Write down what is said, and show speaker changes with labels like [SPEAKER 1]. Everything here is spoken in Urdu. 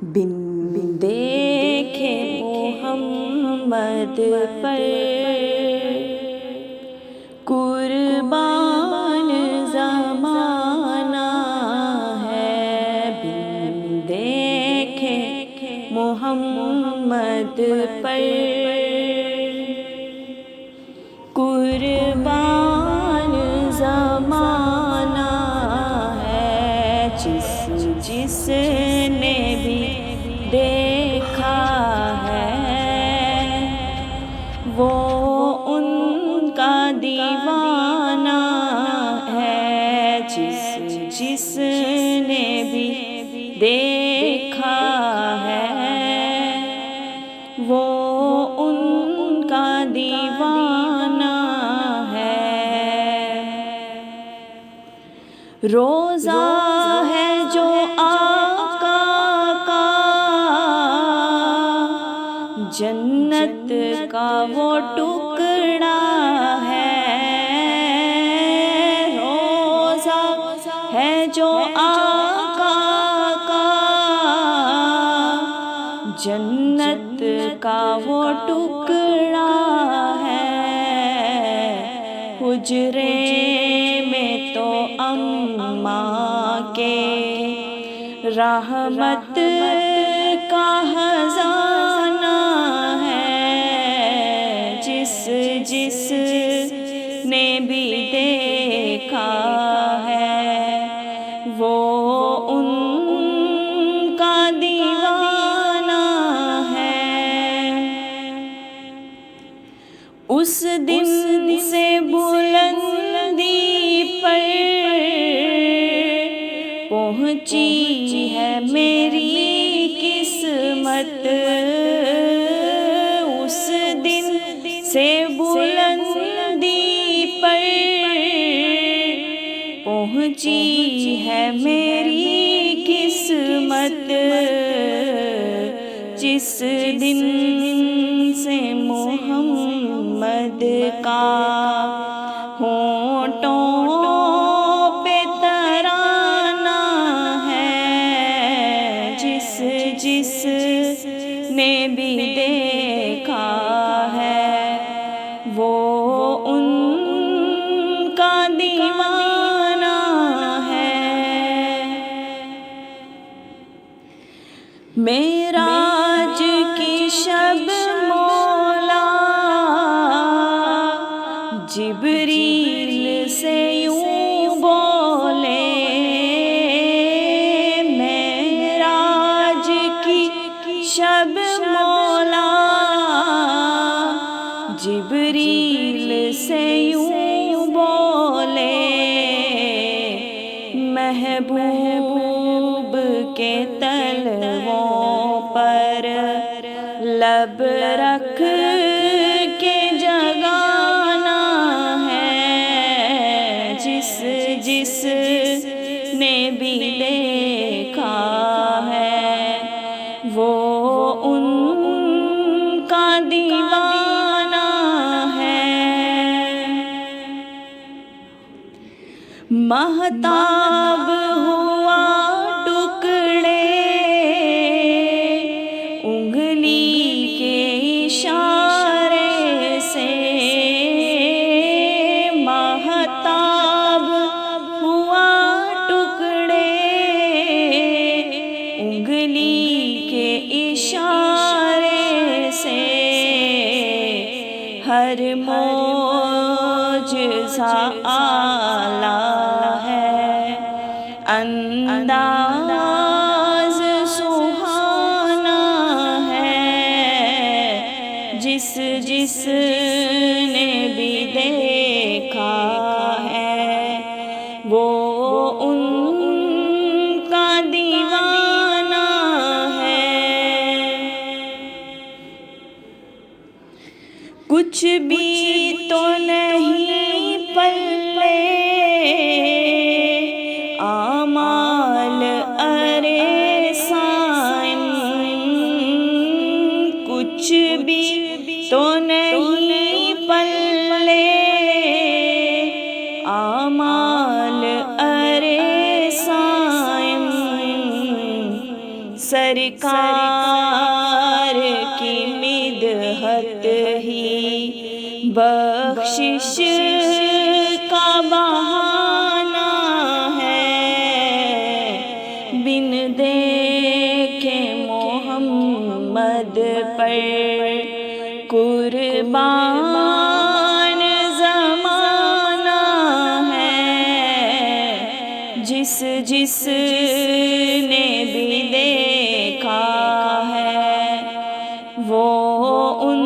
[SPEAKER 1] بن دیکھے محمد پر قربان زمانہ ہے، بن دیکھے محمد پر قربان زمانہ ہے، جس نے بھی دیکھا ہے وہ ان کا دیوانہ ہے، جس نے بھی دیکھا ہے وہ ان کا دیوانہ ہے۔ روزہ ہے جو آقا کا جنت کا وہ ٹکڑا ہے، روزہ ہے جو آقا کا جنت کا وہ ٹکڑا ہے، حجرے میں تو اماں کے رحمت کا خزانہ ہے، جس نے بھی دیکھا ہے وہ ان کا دیوانہ ہے۔ اس دن سے بلندی پر پہنچی ہے میری قسمت، اس دن سے بلندی پر پہنچی ہے میری قسمت، جس دن سے محمد کا ہونٹوں پہ ترانہ ہے، جس نے بھی دیکھا ہے وہ ان کا دیوانہ ہے۔ معراج کی شب مولا جبریل سے یوں بولے، معراج کی شب مولا جبریل سے یوں بولے، محبوب کے تلووں پر لب رکھ کے جگانا ہے، جس نے بھی دیکھا ہے وہ ان کا دیوانہ ہے۔ مہتاب ہوا ٹکڑے انگلی کے اشارے سے، مہتاب ہوا ٹکڑے انگلی کے اشارے سے، ہر معجزہ اعلیٰ ہے، انداز سہانا ہے، جس نے بھی دیکھا ہے وہ ان کا دیوانہ ہے۔ کچھ بھی تو نہیں پلے اعمال ارے سائن، کچھ بھی تو نہیں پلے اعمال ارے سائن، سرکار کی مدحت ہی بخشش کا بہانہ ہے، بن دیکھے محمد پر قربان زمانہ ہے، جس جس نے بھی دیکھا ہے وہ ان